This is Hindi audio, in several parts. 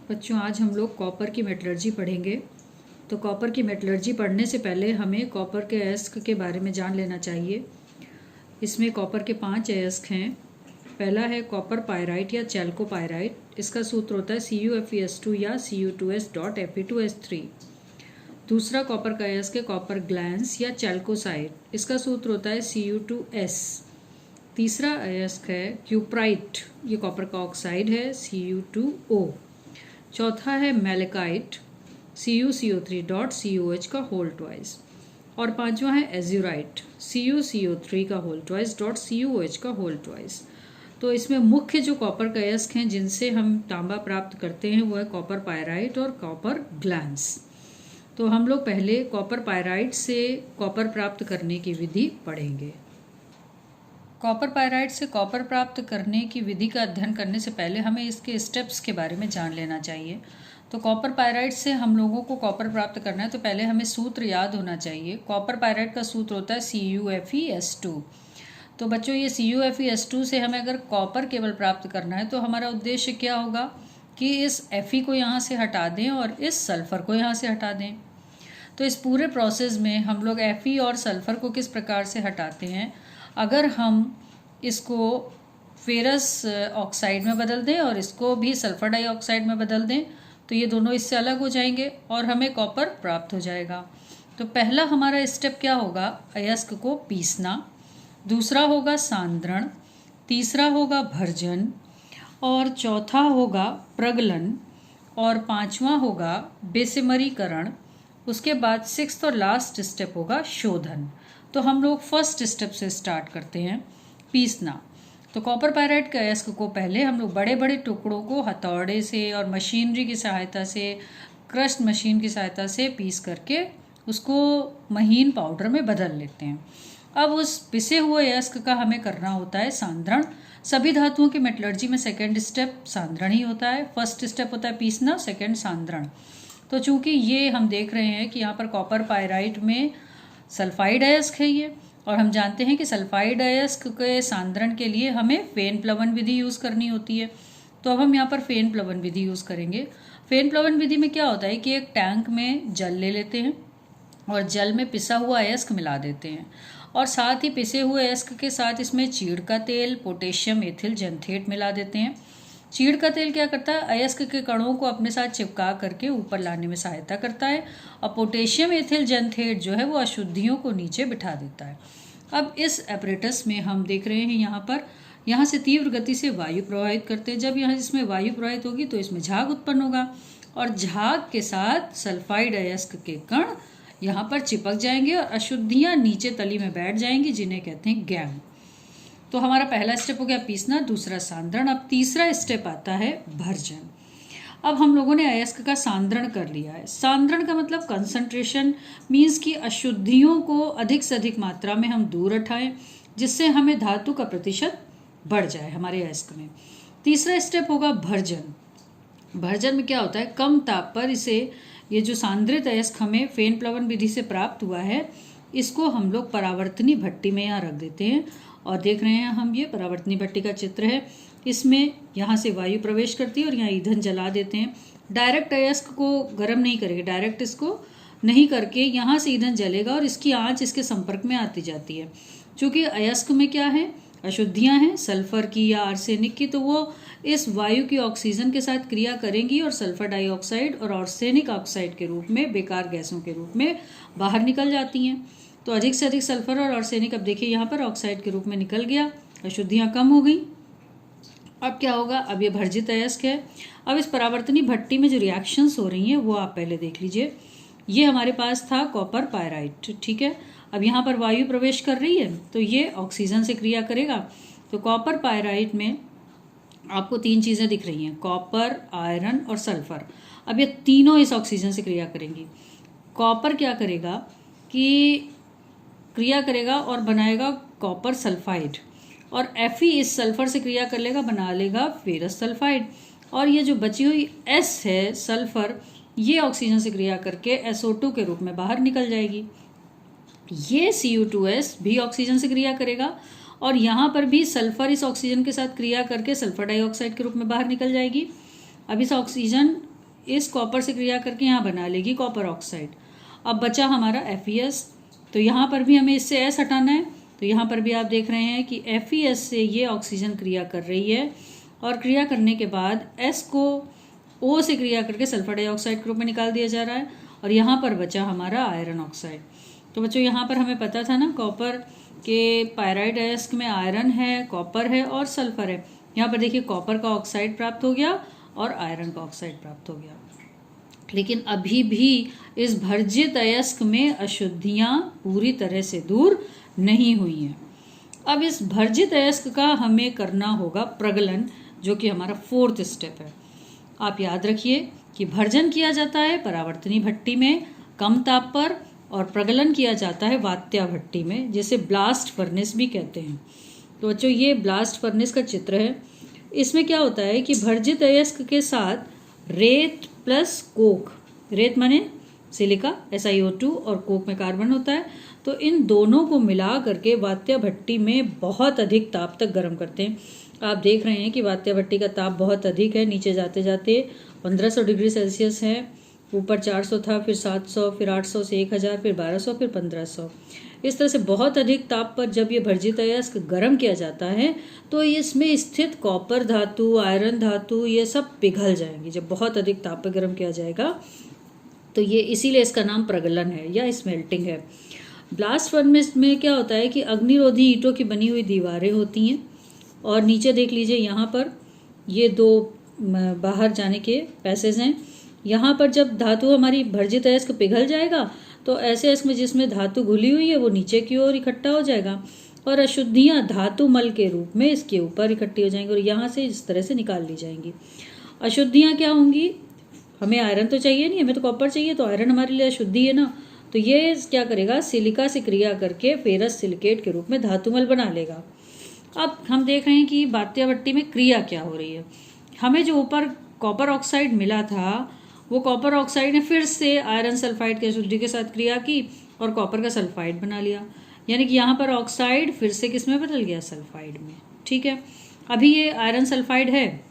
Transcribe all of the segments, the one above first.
बच्चों, आज हम लोग कॉपर की मेटलर्जी पढ़ेंगे। तो कॉपर की मेटलर्जी पढ़ने से पहले हमें कॉपर के अयस्क के बारे में जान लेना चाहिए। इसमें कॉपर के 5 अयस्क हैं। पहला है कॉपर पायराइट या चैल्कोपायराइट। इसका सूत्र होता है CuFeS2 या Cu2s.Fe2S3। दूसरा कॉपर का अयस्क है कॉपर ग्लैंस या चैल्कोसाइड। इसका सूत्र होता है Cu2s। तीसरा अयस्क है क्यूप्राइट, ये कॉपर का ऑक्साइड है, Cu2O। चौथा है मैलेकाइट, CuCO3.COH का होल ट्वाइस। और पांचवा है एज्यूराइट, CuCO3 का होल ट्वाइस .COH का होल ट्वाइस। तो इसमें मुख्य जो कॉपर के अयस्क हैं जिनसे हम तांबा प्राप्त करते हैं वो है कॉपर पायराइट और कॉपर ग्लैंस। तो हम लोग पहले कॉपर पायराइट से कॉपर प्राप्त करने की विधि पढ़ेंगे। कॉपर पायराइट से कॉपर प्राप्त करने की विधि का अध्ययन करने से पहले हमें इसके स्टेप्स के बारे में जान लेना चाहिए। तो कॉपर पायराइट से हम लोगों को कॉपर प्राप्त करना है तो पहले हमें सूत्र याद होना चाहिए। कॉपर पायराइट का सूत्र होता है CuFeS2। तो बच्चों, ये CuFeS2 से हमें अगर कॉपर केवल प्राप्त करना है तो हमारा उद्देश्य क्या होगा कि इस Fe को यहाँ से हटा दें और इस सल्फर को यहाँ से हटा दें। तो इस पूरे प्रोसेस में हम लोग Fe और सल्फर को किस प्रकार से हटाते हैं, अगर हम इसको फेरस ऑक्साइड में बदल दें और इसको भी सल्फर डाइऑक्साइड में बदल दें तो ये दोनों इससे अलग हो जाएंगे और हमें कॉपर प्राप्त हो जाएगा। तो पहला हमारा स्टेप क्या होगा, अयस्क को पीसना। दूसरा होगा सांद्रण, तीसरा होगा भर्जन, और चौथा होगा प्रगलन, और पांचवा होगा बेसिमरीकरण। उसके बाद 6th और लास्ट स्टेप होगा शोधन। तो हम लोग फर्स्ट स्टेप से स्टार्ट करते हैं, पीसना। तो कॉपर पायराइट के अयस्क को पहले हम लोग बड़े बड़े टुकड़ों को हथौड़े से और मशीनरी की सहायता से, क्रस्ट मशीन की सहायता से पीस करके उसको महीन पाउडर में बदल लेते हैं। अब उस पिसे हुए अयस्क का हमें करना होता है सांद्रण। सभी धातुओं की मेटलर्जी में सेकेंड स्टेप सांद्रण ही होता है। फर्स्ट स्टेप होता है पीसना, सेकेंड सांद्रण। तो चूंकि ये हम देख रहे हैं कि यहाँ पर कॉपर पायराइट में सल्फाइड अयस्क है ये, और हम जानते हैं कि सल्फाइड अयस्क के सांद्रण के लिए हमें फेन प्लवन विधि यूज़ करनी होती है। तो अब हम यहाँ पर फेन प्लवन विधि यूज़ करेंगे। फेन प्लवन विधि में क्या होता है कि एक टैंक में जल ले लेते हैं और जल में पिसा हुआ अयस्क मिला देते हैं, और साथ ही पिसे हुए अयस्क के साथ इसमें चीड़ का तेल, पोटेशियम एथिल जेंथेट मिला देते हैं। चीड़ का तेल क्या करता है, अयस्क के कणों को अपने साथ चिपका करके ऊपर लाने में सहायता करता है, और पोटेशियम एथिल जेंथेट जो है वो अशुद्धियों को नीचे बिठा देता है। अब इस एपरेटस में हम देख रहे हैं यहाँ से तीव्र गति से वायु प्रवाहित करते हैं। जब यहाँ इसमें वायु प्रवाहित होगी तो इसमें झाग उत्पन्न होगा, और झाग के साथ सल्फाइड अयस्क के कण यहाँ पर चिपक जाएंगे और अशुद्धियाँ नीचे तली में बैठ जाएंगी, जिन्हें कहते हैं गैम। तो हमारा पहला स्टेप हो गया पीसना, दूसरा सांद्रण। अब तीसरा स्टेप आता है भर्जन। अब हम लोगों ने अयस्क का सांद्रण कर लिया है। सांद्रण का मतलब कंसंट्रेशन, मीन्स कि अशुद्धियों को अधिक से अधिक मात्रा में हम दूर हटाएं, जिससे हमें धातु का प्रतिशत बढ़ जाए हमारे अयस्क में। तीसरा स्टेप होगा भर्जन। भर्जन में क्या होता है, कम ताप पर ये जो सांद्रित अयस्क हमें फेन प्लवन विधि से प्राप्त हुआ है, इसको हम लोग परावर्तनी भट्टी में यहाँ रख देते हैं। और देख रहे हैं हम, ये परावर्तनी भट्टी का चित्र है। इसमें यहाँ से वायु प्रवेश करती है और यहाँ ईंधन जला देते हैं। डायरेक्ट अयस्क को गर्म नहीं करेंगे, डायरेक्ट इसको नहीं करके यहाँ से ईंधन जलेगा और इसकी आंच इसके संपर्क में आती जाती है। चूँकि अयस्क में क्या है, अशुद्धियाँ हैं सल्फर की या आर्सेनिक की, तो वो इस वायु की ऑक्सीजन के साथ क्रिया करेंगी और सल्फर डाइऑक्साइड और आर्सेनिक ऑक्साइड के रूप में, बेकार गैसों के रूप में बाहर निकल जाती हैं। तो अधिक से अधिक सल्फर और आर्सेनिक अब देखिए यहाँ पर ऑक्साइड के रूप में निकल गया, अशुद्धियाँ कम हो गई। अब क्या होगा, अब ये भर्जित अयस्क है। अब इस परावर्तनी भट्टी में जो रिएक्शंस हो रही हैं वो आप पहले देख लीजिए। ये हमारे पास था कॉपर पायराइट, ठीक है। अब यहाँ पर वायु प्रवेश कर रही है तो ये ऑक्सीजन से क्रिया करेगा। तो कॉपर पायराइट में आपको 3 चीज़ें दिख रही हैं, कॉपर, आयरन और सल्फर। अब ये तीनों इस ऑक्सीजन से क्रिया करेंगी। कॉपर क्या करेगा कि क्रिया करेगा और बनाएगा कॉपर सल्फाइड, और Fe इस सल्फर से क्रिया कर लेगा, बना लेगा फेरस सल्फाइड। और ये जो बची हुई S है सल्फर, ये ऑक्सीजन से क्रिया करके SO2 के रूप में बाहर निकल जाएगी। ये Cu2s भी ऑक्सीजन से क्रिया करेगा और यहाँ पर भी सल्फर इस ऑक्सीजन के साथ क्रिया करके सल्फर डाइऑक्साइड के रूप में बाहर निकल जाएगी। अब इस ऑक्सीजन इस कॉपर से क्रिया करके यहाँ बना लेगी कॉपर ऑक्साइड। अब बचा हमारा FeS, तो यहाँ पर भी हमें इससे S हटाना है। तो यहाँ पर भी आप देख रहे हैं कि FeS से ये ऑक्सीजन क्रिया कर रही है और क्रिया करने के बाद S को O से क्रिया करके सल्फर डाइऑक्साइड के रूप में निकाल दिया जा रहा है और यहाँ पर बचा हमारा आयरन ऑक्साइड। तो बच्चों यहाँ पर हमें पता था ना कॉपर के पायराइड अयस्क में आयरन है, कॉपर है और सल्फर है। यहाँ पर देखिए कॉपर का ऑक्साइड प्राप्त हो गया और आयरन का ऑक्साइड प्राप्त हो गया, लेकिन अभी भी इस भर्जित अयस्क में अशुद्धियाँ पूरी तरह से दूर नहीं हुई हैं। अब इस भर्जित अयस्क का हमें करना होगा प्रगलन, जो कि हमारा 4th स्टेप है। आप याद रखिए कि भर्जन किया जाता है परावर्तनी भट्टी में कम ताप पर और प्रगलन किया जाता है वात्या भट्टी में, जिसे ब्लास्ट फर्नेस भी कहते हैं। तो बच्चों ये ब्लास्ट फर्नेस का चित्र है। इसमें क्या होता है कि भर्जित अयस्क के साथ रेत प्लस कोक, रेत माने सिलिका SiO2 और कोक में कार्बन होता है, तो इन दोनों को मिला करके वात्या भट्टी में बहुत अधिक ताप तक गर्म करते हैं। आप देख रहे हैं कि वात्या भट्टी का ताप बहुत अधिक है, नीचे जाते जाते 1500 डिग्री सेल्सियस है, ऊपर 400 था, फिर 700, फिर 800 से 1000, फिर 1200, फिर 1500। इस तरह से बहुत अधिक ताप पर जब ये भर्जित अयस्क गर्म किया जाता है तो इसमें स्थित कॉपर धातु, आयरन धातु, ये सब पिघल जाएंगी जब बहुत अधिक ताप पर गर्म किया जाएगा। तो ये इसीलिए इसका नाम प्रगलन है या स्मेल्टिंग है। ब्लास्ट फर्नेस में क्या होता है कि अग्निरोधी ईंटों की बनी हुई दीवारें होती हैं और नीचे देख लीजिए यहाँ पर ये 2 बाहर जाने के पैसेज हैं। यहाँ पर जब धातु हमारी भर्जित अयस्क पिघल जाएगा तो ऐसे अयस्क में जिसमें धातु घुली हुई है वो नीचे की ओर इकट्ठा हो जाएगा और अशुद्धियाँ धातु मल के रूप में इसके ऊपर इकट्ठी हो जाएंगी और यहाँ से इस तरह से निकाल ली जाएंगी। अशुद्धियाँ क्या होंगी, हमें आयरन तो चाहिए नहीं, हमें तो कॉपर चाहिए, तो आयरन हमारे लिए अशुद्धि है ना, तो ये क्या करेगा सिलिका से क्रिया करके फेरस सिलिकेट के रूप में धातुमल बना लेगा। अब हम देख रहे हैं कि वात्या भट्टी में क्रिया क्या हो रही है। हमें जो ऊपर कॉपर ऑक्साइड मिला था वो कॉपर ऑक्साइड ने फिर से आयरन सल्फाइड की अशुद्धि के साथ क्रिया की और कॉपर का सल्फाइड बना लिया, यानी कि यहाँ पर ऑक्साइड फिर से किस में बदल गया, सल्फाइड में। ठीक है, अभी ये आयरन सल्फाइड है,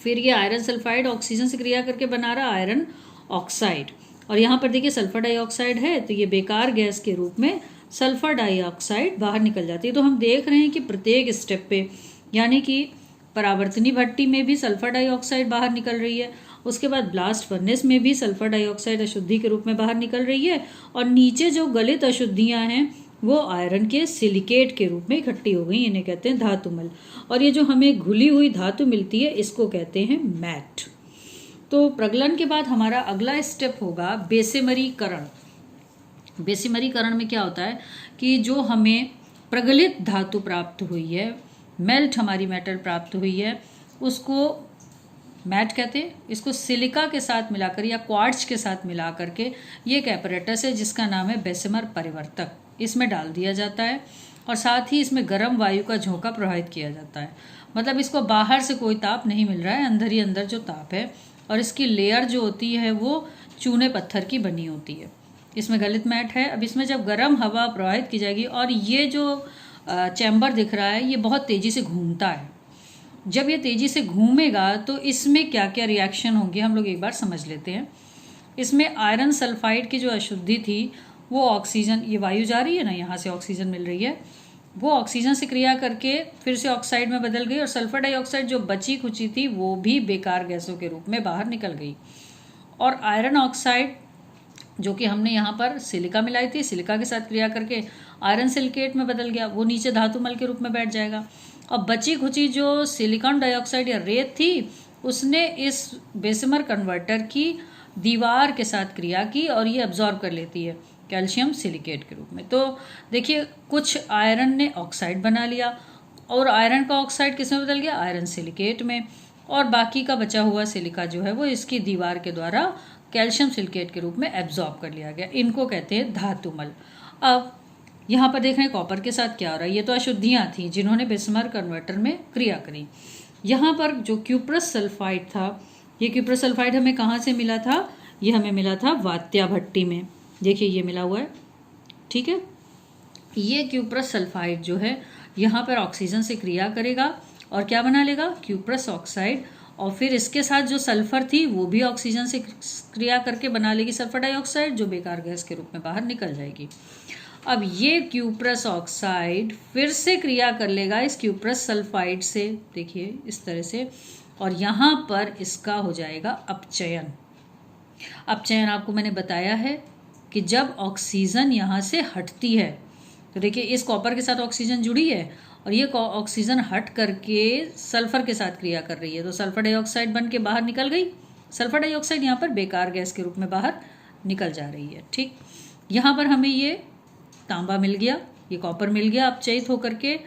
फिर ये आयरन सल्फाइड ऑक्सीजन से क्रिया करके बना रहा आयरन ऑक्साइड और यहाँ पर देखिए सल्फर डाइऑक्साइड है, तो ये बेकार गैस के रूप में सल्फर डाइऑक्साइड बाहर निकल जाती है। तो हम देख रहे हैं कि प्रत्येक स्टेप पे, यानी कि परावर्तनी भट्टी में भी सल्फर डाइऑक्साइड बाहर निकल रही है, उसके बाद ब्लास्ट फर्नेस में भी सल्फर डाइऑक्साइड अशुद्धि के रूप में बाहर निकल रही है और नीचे जो गलित अशुद्धियाँ हैं वो आयरन के सिलिकेट के रूप में इकट्ठी हो गई, इन्हें कहते हैं धातुमल। और ये जो हमें घुली हुई धातु मिलती है इसको कहते हैं मैट। तो प्रगलन के बाद हमारा अगला स्टेप होगा बेसेमरीकरण। बेसेमरीकरण में क्या होता है कि जो हमें प्रगलित धातु प्राप्त हुई है, मेल्ट हमारी मेटल प्राप्त हुई है, उसको मैट कहते हैं। इसको सिलिका के साथ मिलाकर या क्वार्ट्ज के साथ मिला करके ये एक एपरेटस है जिसका नाम है बेसेमर परिवर्तक, इसमें डाल दिया जाता है और साथ ही इसमें गर्म वायु का झोंका प्रवाहित किया जाता है। मतलब इसको बाहर से कोई ताप नहीं मिल रहा है, अंदर ही अंदर जो ताप है, और इसकी लेयर जो होती है वो चूने पत्थर की बनी होती है। इसमें गलित मैट है। अब इसमें जब गर्म हवा प्रवाहित की जाएगी और ये जो चैम्बर दिख रहा है ये बहुत तेज़ी से घूमता है, जब ये तेज़ी से घूमेगा तो इसमें क्या क्या रिएक्शन होंगे हम लोग एक बार समझ लेते हैं। इसमें आयरन सल्फाइड की जो अशुद्धि थी वो ऑक्सीजन, ये वायु जा रही है ना, यहाँ से ऑक्सीजन मिल रही है, वो ऑक्सीजन से क्रिया करके फिर से ऑक्साइड में बदल गई और सल्फर डाइऑक्साइड जो बची खुची थी वो भी बेकार गैसों के रूप में बाहर निकल गई। और आयरन ऑक्साइड जो कि हमने यहाँ पर सिलिका मिलाई थी, सिलिका के साथ क्रिया करके आयरन सिलिकेट में बदल गया, वो नीचे धातुमल के रूप में बैठ जाएगा। और बची खुची जो सिलिकॉन डाइऑक्साइड या रेत थी उसने इस बेसेमर कन्वर्टर की दीवार के साथ क्रिया की और ये अब्जॉर्ब कर लेती है कैल्शियम सिलिकेट के रूप में। तो देखिए कुछ आयरन ने ऑक्साइड बना लिया और आयरन का ऑक्साइड किस में बदल गया, आयरन सिलिकेट में, और बाकी का बचा हुआ सिलिका जो है वो इसकी दीवार के द्वारा कैल्शियम सिलिकेट के रूप में एब्जॉर्ब कर लिया गया। इनको कहते हैं धातुमल। अब यहाँ पर देख रहे हैं कॉपर के साथ क्या हो रहा है, ये तो अशुद्धियाँ थी जिन्होंने बेसेमर कन्वर्टर में क्रिया करी। यहाँ पर जो क्यूप्रस सल्फाइड था, ये क्यूप्रस सल्फाइड हमें कहाँ से मिला था, ये हमें मिला था वात्या भट्टी में, देखिए ये मिला हुआ है, ठीक है। ये क्यूप्रस सल्फाइड जो है यहाँ पर ऑक्सीजन से क्रिया करेगा और क्या बना लेगा, क्यूप्रस ऑक्साइड, और फिर इसके साथ जो सल्फर थी वो भी ऑक्सीजन से क्रिया करके बना लेगी सल्फर डाइऑक्साइड, जो बेकार गैस के रूप में बाहर निकल जाएगी। अब ये क्यूप्रस ऑक्साइड फिर से क्रिया कर लेगा इस क्यूप्रस सल्फाइड से, देखिए इस तरह से, और यहाँ पर इसका हो जाएगा अपचयन। अपचयन आपको मैंने बताया है कि जब ऑक्सीजन यहाँ से हटती है, तो देखिए इस कॉपर के साथ ऑक्सीजन जुड़ी है और ये ऑक्सीजन हट करके सल्फर के साथ क्रिया कर रही है, तो सल्फर डाइऑक्साइड बन के बाहर निकल गई। सल्फर डाइऑक्साइड यहाँ पर बेकार गैस के रूप में बाहर निकल जा रही है। ठीक, यहाँ पर हमें ये तांबा मिल गया, ये कॉपर मिल गया अपचयित होकर के,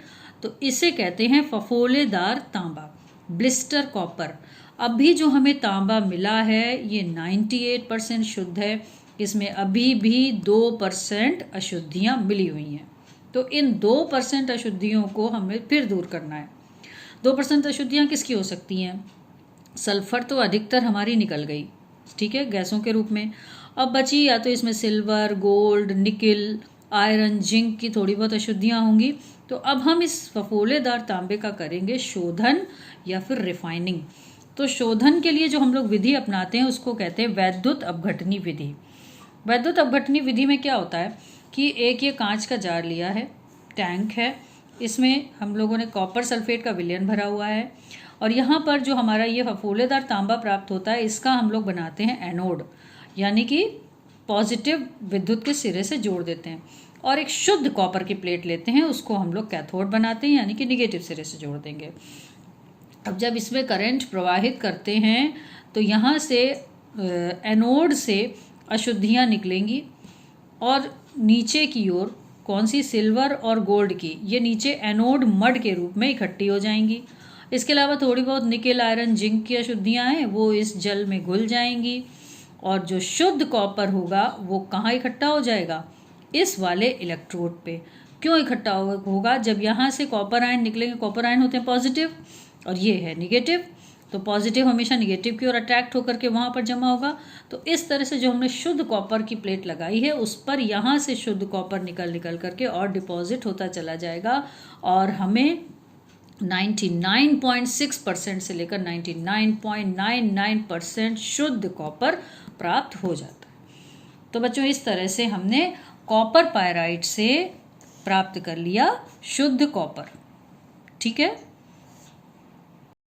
तो इसे कहते हैं फफोलेदार तांबा, ब्लिस्टर कॉपर। अभी जो हमें तांबा मिला है ये 98% शुद्ध है, इसमें अभी भी 2% अशुद्धियाँ मिली हुई हैं। तो इन 2% अशुद्धियों को हमें फिर दूर करना है। 2% अशुद्धियाँ किसकी हो सकती हैं? सल्फर तो अधिकतर हमारी निकल गई, ठीक है, गैसों के रूप में। अब बची या तो इसमें silver, gold, nickel, iron, zinc की थोड़ी बहुत अशुद्धियाँ होंगी। तो अब हम इस फफोलेदार तांबे का करेंगे शोधन या फिर रिफाइनिंग। तो शोधन के लिए जो हम लोग विधि अपनाते हैं उसको कहते हैं वैद्युत अपघटनी विधि। वैद्युत अपघटनी विधि में क्या होता है कि एक ये कांच का जार लिया है, टैंक है, इसमें हम लोगों ने कॉपर सल्फेट का विलयन भरा हुआ है और यहाँ पर जो हमारा ये फफोलेदार तांबा प्राप्त होता है इसका हम लोग बनाते हैं एनोड, यानी कि पॉजिटिव विद्युत के सिरे से जोड़ देते हैं, और एक शुद्ध कॉपर की प्लेट लेते हैं, उसको हम लोग कैथोड बनाते हैं, यानी कि निगेटिव सिरे से जोड़ देंगे। अब जब इसमें करंट प्रवाहित करते हैं तो यहाँ से एनोड से अशुद्धियाँ निकलेंगी और नीचे की ओर कौन सी, सिल्वर और गोल्ड की, ये नीचे एनोड मड के रूप में इकट्ठी हो जाएंगी। इसके अलावा थोड़ी बहुत निकेल, आयरन, जिंक की अशुद्धियाँ हैं वो इस जल में घुल जाएंगी और जो शुद्ध कॉपर होगा वो कहाँ इकट्ठा हो जाएगा? इस वाले इलेक्ट्रोड पे। क्यों इकट्ठा होगा? जब यहाँ से कॉपर आयन निकलेंगे, कॉपर आयन होते हैं पॉजिटिव और ये है निगेटिव, तो पॉजिटिव हमेशा निगेटिव की ओर अट्रैक्ट होकर के वहाँ पर जमा होगा। तो इस तरह से जो हमने शुद्ध कॉपर की प्लेट लगाई है उस पर यहाँ से शुद्ध कॉपर निकल करके और डिपॉजिट होता चला जाएगा और हमें 99.6% से लेकर 99.99% शुद्ध कॉपर प्राप्त हो जाता है। तो बच्चों इस तरह से हमने कॉपर पायराइट से प्राप्त कर लिया शुद्ध कॉपर। ठीक है।